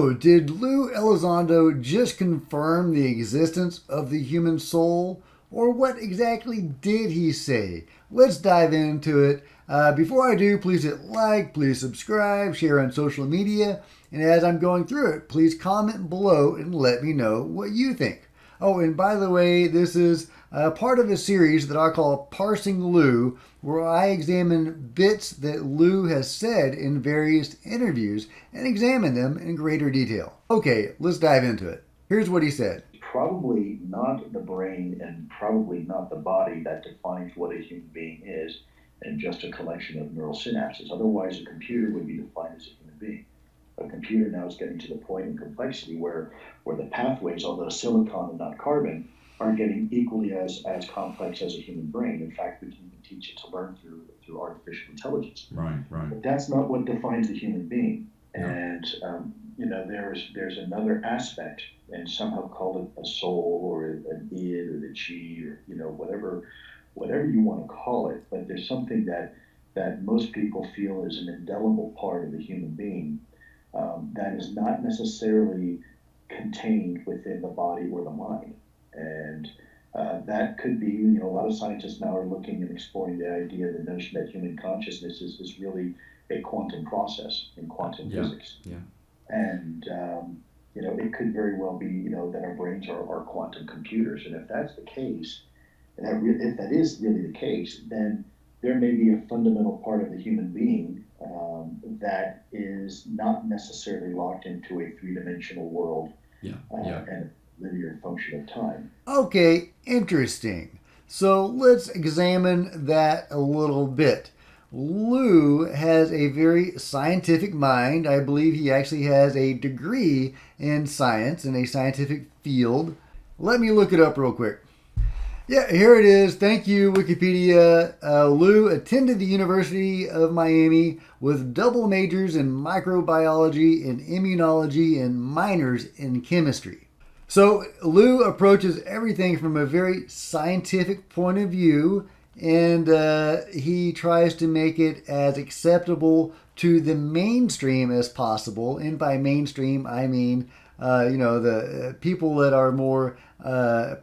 So, did Lou Elizondo just confirm the existence of the human soul? Or what exactly did he say? Let's dive into it. Before I do, please hit like, please subscribe, share on social media, and as I'm going through it, please comment below and let me know what you think. Oh, and by the way, this is part of a series that I call Parsing Lue, where I examine bits that Lou has said in various interviews and examine them in greater detail. Okay, let's dive into it. Here's what he said. Probably not the brain and probably not the body that defines what a human being is and just a collection of neural synapses. Otherwise, a computer would be defined as a human being. A computer now is getting to the point in complexity where the pathways, although silicon and not carbon, are getting equally as complex as a human brain. In fact, we can even teach it to learn through artificial intelligence. Right. But that's not what defines the human being. No. And there's another aspect, and somehow call it a soul or an id or the chi or whatever you want to call it. But there's something that most people feel is an indelible part of the human being that is not necessarily contained within the body or the mind. And that could be, a lot of scientists now are looking and exploring the idea, the notion that human consciousness is really a quantum process in quantum physics. Yeah. And, it could very well be, that our brains are quantum computers. And if that's the case, and if that is really the case, then there may be a fundamental part of the human being that is not necessarily locked into a three-dimensional world and linear function of time. Okay, interesting. So let's examine that a little bit. Lou has a very scientific mind. I believe he actually has a degree in science in a scientific field. Let me look it up real quick. Yeah, here it is. Thank you, Wikipedia. Lou attended the University of Miami with double majors in microbiology and immunology and minors in chemistry. So Lou approaches everything from a very scientific point of view, and he tries to make it as acceptable to the mainstream as possible. And by mainstream, I mean the people that are more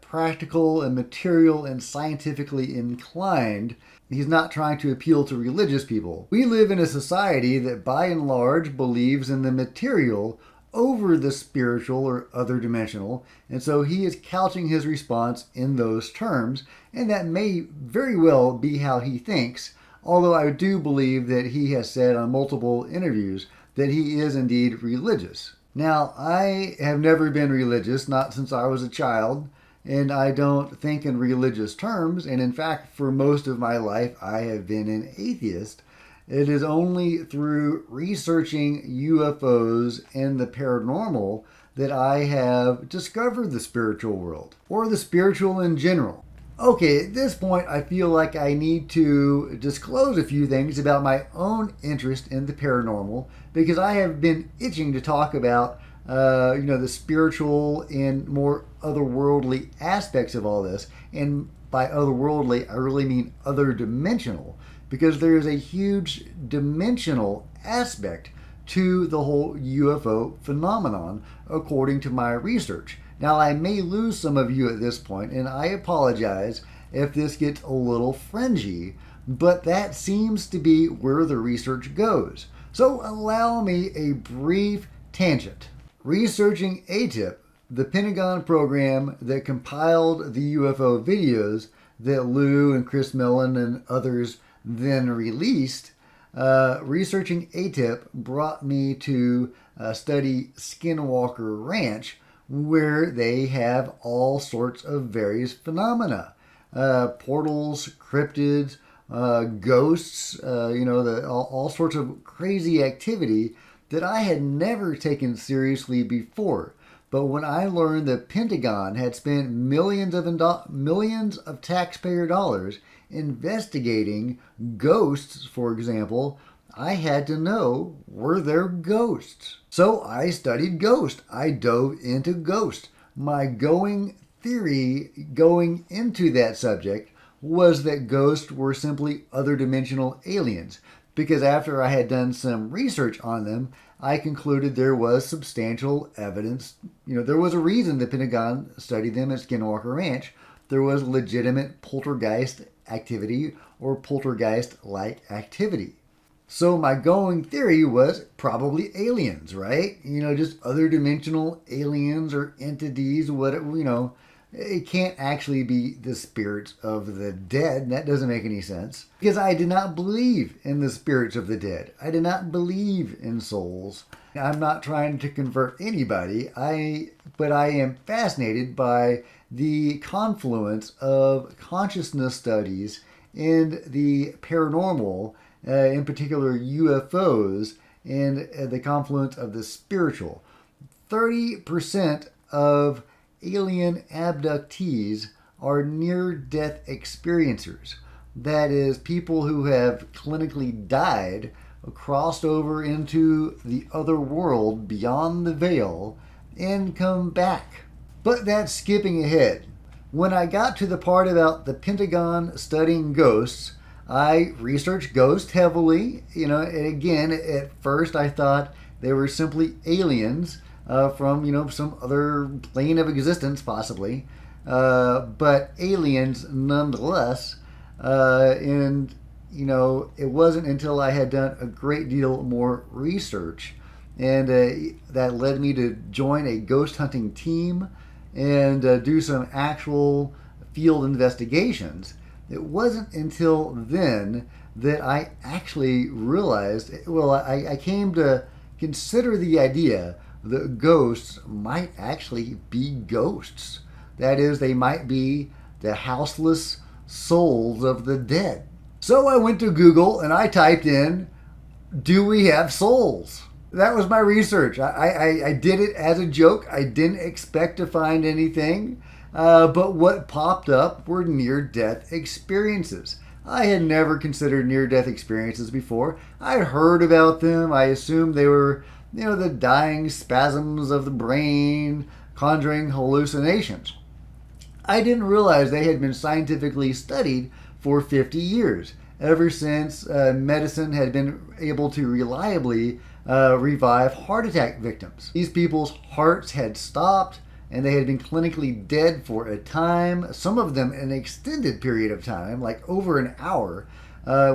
practical and material and scientifically inclined. He's not trying to appeal to religious people. We live in a society that by and large believes in the material over the spiritual or other dimensional, and so he is couching his response in those terms, and that may very well be how he thinks, although I do believe that he has said on multiple interviews that he is indeed religious. Now, I have never been religious, not since I was a child, and I don't think in religious terms, and in fact, for most of my life, I have been an atheist. It is only through researching UFOs and the paranormal that I have discovered the spiritual world, or the spiritual in general. Okay, at this point, I feel like I need to disclose a few things about my own interest in the paranormal, because I have been itching to talk about, the spiritual and more otherworldly aspects of all this. And by otherworldly, I really mean other dimensional, because there is a huge dimensional aspect to the whole UFO phenomenon, according to my research. Now, I may lose some of you at this point, and I apologize if this gets a little fringy, but that seems to be where the research goes. So allow me a brief tangent. Researching E.T.s, the Pentagon program that compiled the UFO videos that Lou and Chris Mellon and others then released, researching E.T.s brought me to study Skinwalker Ranch, where they have all sorts of various phenomena. Portals, cryptids, ghosts, all sorts of crazy activity that I had never taken seriously before. But when I learned the Pentagon had spent millions of taxpayer dollars investigating ghosts, for example, I had to know, were there ghosts? So I studied ghosts. I dove into ghosts. My going theory going into that subject was that ghosts were simply other dimensional aliens, because after I had done some research on them, I concluded there was substantial evidence. There was a reason the Pentagon studied them at Skinwalker Ranch. There was legitimate poltergeist activity or poltergeist like activity. So my going theory was probably aliens, right? Just other dimensional aliens or entities, whatever. It can't actually be the spirits of the dead. That doesn't make any sense. Because I did not believe in the spirits of the dead. I did not believe in souls. I'm not trying to convert anybody. But I am fascinated by the confluence of consciousness studies and the paranormal, in particular UFOs, and the confluence of the spiritual. 30% of alien abductees are near-death experiencers. That is, people who have clinically died, crossed over into the other world beyond the veil, and come back. But that's skipping ahead. When I got to the part about the Pentagon studying ghosts, I researched ghosts heavily. And again, at first I thought they were simply aliens from some other plane of existence, possibly, but aliens nonetheless. And it wasn't until I had done a great deal more research, and that led me to join a ghost hunting team and do some actual field investigations. It wasn't until then that I actually realized, I came to consider the idea that ghosts might actually be ghosts. That is, they might be the houseless souls of the dead. So I went to Google and I typed in, "Do we have souls?" That was my research. I did it as a joke. I didn't expect to find anything. But what popped up were near-death experiences. I had never considered near-death experiences before. I'd heard about them. I assumed they were, the dying spasms of the brain, conjuring hallucinations. I didn't realize they had been scientifically studied for 50 years, ever since medicine had been able to reliably revive heart attack victims. These people's hearts had stopped, and they had been clinically dead for a time, some of them an extended period of time, like over an hour,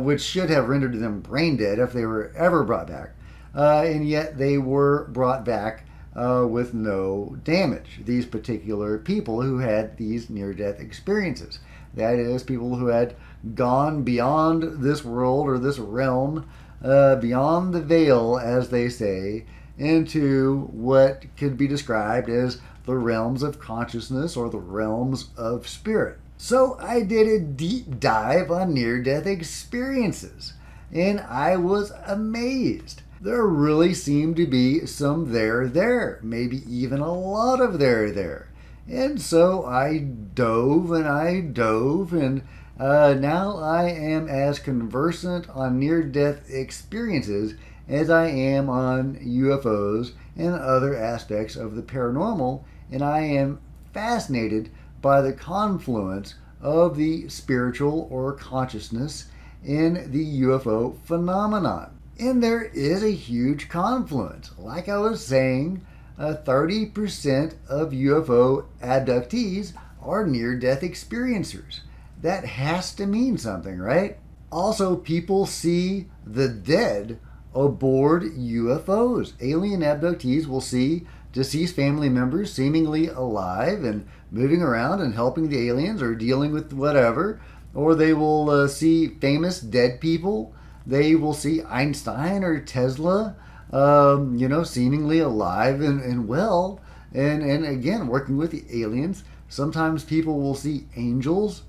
which should have rendered them brain dead if they were ever brought back. And yet they were brought back with no damage. These particular people who had these near-death experiences. That is, people who had gone beyond this world or this realm, beyond the veil, as they say, into what could be described as the realms of consciousness or the realms of spirit. So I did a deep dive on near-death experiences, and I was amazed. There really seemed to be some there, maybe even a lot of there. And so I dove, and now I am as conversant on near-death experiences as I am on UFOs and other aspects of the paranormal, and I am fascinated by the confluence of the spiritual or consciousness in the UFO phenomenon. And there is a huge confluence. Like I was saying, 30% of UFO abductees are near-death experiencers. That has to mean something, right? Also, people see the dead aboard UFOs. Alien abductees will see deceased family members seemingly alive and moving around and helping the aliens or dealing with whatever. Or they will see famous dead people. They will see Einstein or Tesla, seemingly alive and well, and again, working with the aliens. Sometimes people will see angels.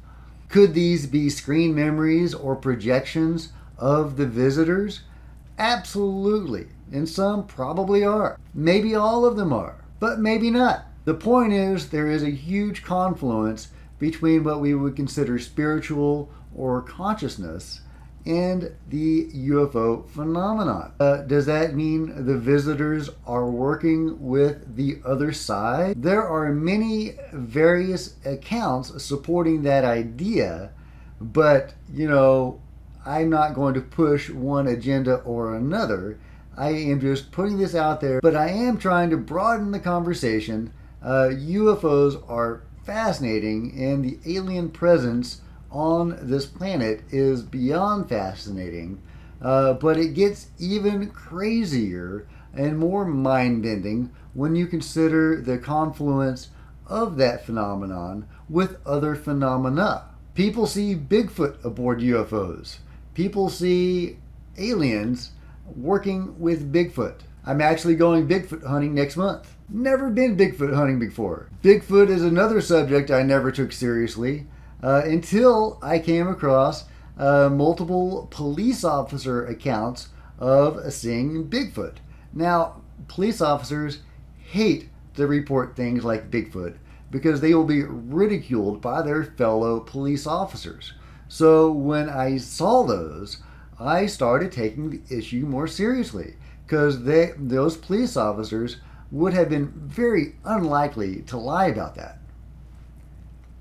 Could these be screen memories or projections of the visitors? Absolutely. And some probably are. Maybe all of them are, but maybe not. The point is, there is a huge confluence between what we would consider spiritual or consciousness and the UFO phenomenon. Does that mean the visitors are working with the other side? There are many various accounts supporting that idea, but I'm not going to push one agenda or another. I am just putting this out there, but I am trying to broaden the conversation. UFOs are fascinating, and the alien presence on this planet is beyond fascinating. But it gets even crazier and more mind bending when you consider the confluence of that phenomenon with other phenomena. People see Bigfoot aboard UFOs. People see aliens working with Bigfoot. I'm actually going Bigfoot hunting next month. Never been Bigfoot hunting before. Bigfoot is another subject I never took seriously until I came across multiple police officer accounts of seeing Bigfoot. Now, police officers hate to report things like Bigfoot because they will be ridiculed by their fellow police officers. So when I saw those, I started taking the issue more seriously because those police officers would have been very unlikely to lie about that.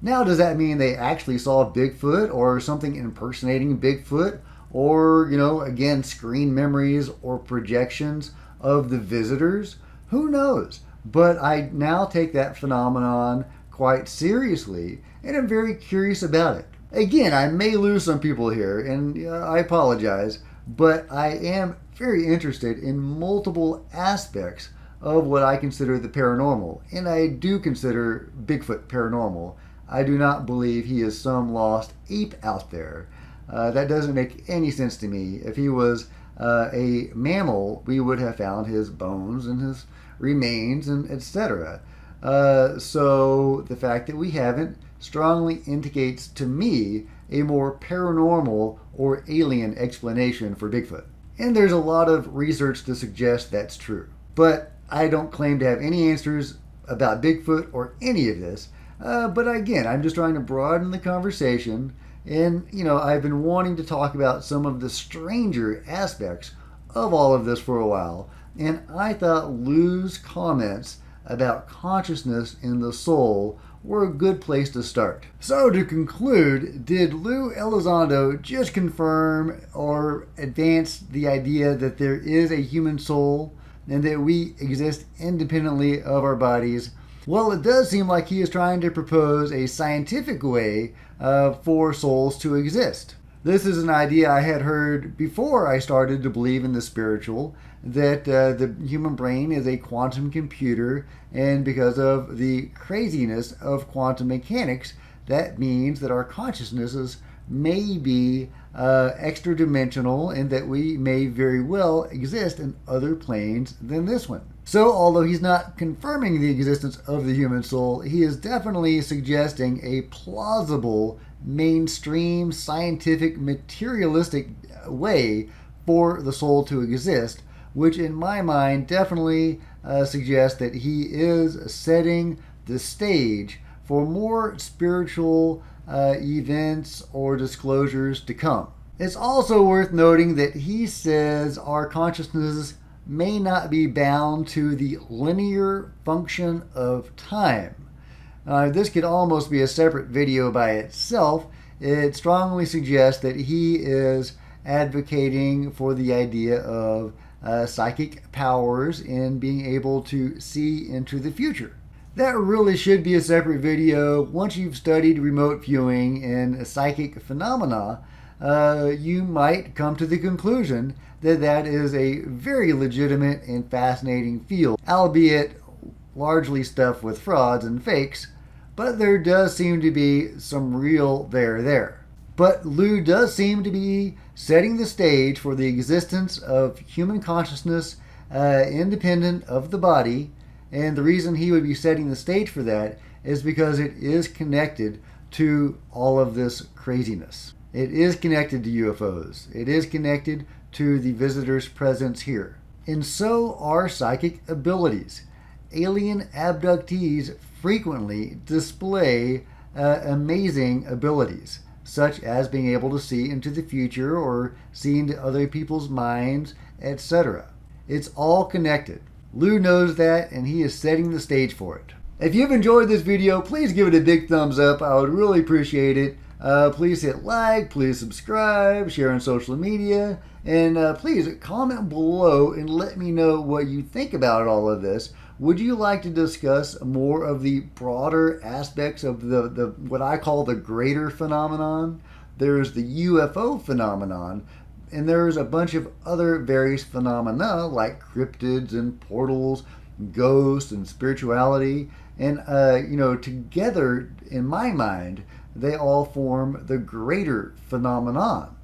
Now, does that mean they actually saw Bigfoot or something impersonating Bigfoot? Or, again, screen memories or projections of the visitors? Who knows? But I now take that phenomenon quite seriously, and I'm very curious about it. Again, I may lose some people here, and I apologize, but I am very interested in multiple aspects of what I consider the paranormal, and I do consider Bigfoot paranormal. I do not believe he is some lost ape out there. That doesn't make any sense to me. If he was a mammal, we would have found his bones and his remains and etc. So the fact that we haven't strongly indicates to me a more paranormal or alien explanation for Bigfoot. And there's a lot of research to suggest that's true. But I don't claim to have any answers about Bigfoot or any of this. But again, I'm just trying to broaden the conversation. And, I've been wanting to talk about some of the stranger aspects of all of this for a while. And I thought Lue's comments about consciousness in the soul were a good place to start. So to conclude, did Lue Elizondo just confirm or advance the idea that there is a human soul and that we exist independently of our bodies? Well, it does seem like he is trying to propose a scientific way for souls to exist. This is an idea I had heard before I started to believe in the spiritual, that the human brain is a quantum computer, and because of the craziness of quantum mechanics, that means that our consciousnesses may be extra dimensional and that we may very well exist in other planes than this one. So, although he's not confirming the existence of the human soul, he is definitely suggesting a plausible, mainstream, scientific, materialistic way for the soul to exist, which in my mind definitely suggests that he is setting the stage for more spiritual events or disclosures to come. It's also worth noting that he says our consciousnesses may not be bound to the linear function of time. This could almost be a separate video by itself. It strongly suggests that he is advocating for the idea of psychic powers and being able to see into the future. That really should be a separate video. Once you've studied remote viewing and psychic phenomena, you might come to the conclusion that that is a very legitimate and fascinating field, albeit largely stuffed with frauds and fakes, but there does seem to be some real there. But Lue does seem to be setting the stage for the existence of human consciousness independent of the body, and the reason he would be setting the stage for that is because it is connected to all of this craziness. It is connected to UFOs. It is connected to the visitor's presence here. And so are psychic abilities. Alien abductees frequently display amazing abilities, such as being able to see into the future or see into other people's minds, etc. It's all connected. Lue knows that, and he is setting the stage for it. If you've enjoyed this video, please give it a big thumbs up. I would really appreciate it. Please hit like, please subscribe, share on social media, and please comment below and let me know what you think about all of this. Would you like to discuss more of the broader aspects of the what I call the greater phenomenon? There's the UFO phenomenon, and there's a bunch of other various phenomena like cryptids and portals, ghosts and spirituality, and together in my mind they all form the greater phenomenon.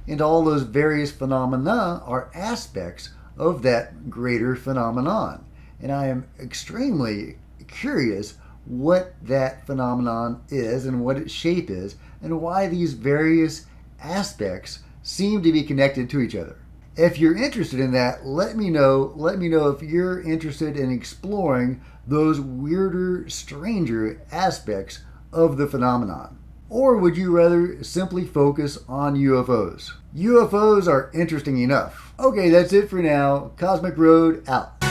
And all those various phenomena are aspects of that greater phenomenon. And I am extremely curious what that phenomenon is and what its shape is and why these various aspects seem to be connected to each other. If you're interested in that, let me know. Let me know if you're interested in exploring those weirder, stranger aspects of the phenomenon. Or would you rather simply focus on UFOs? UFOs are interesting enough. Okay, that's it for now. Cosmic Road out.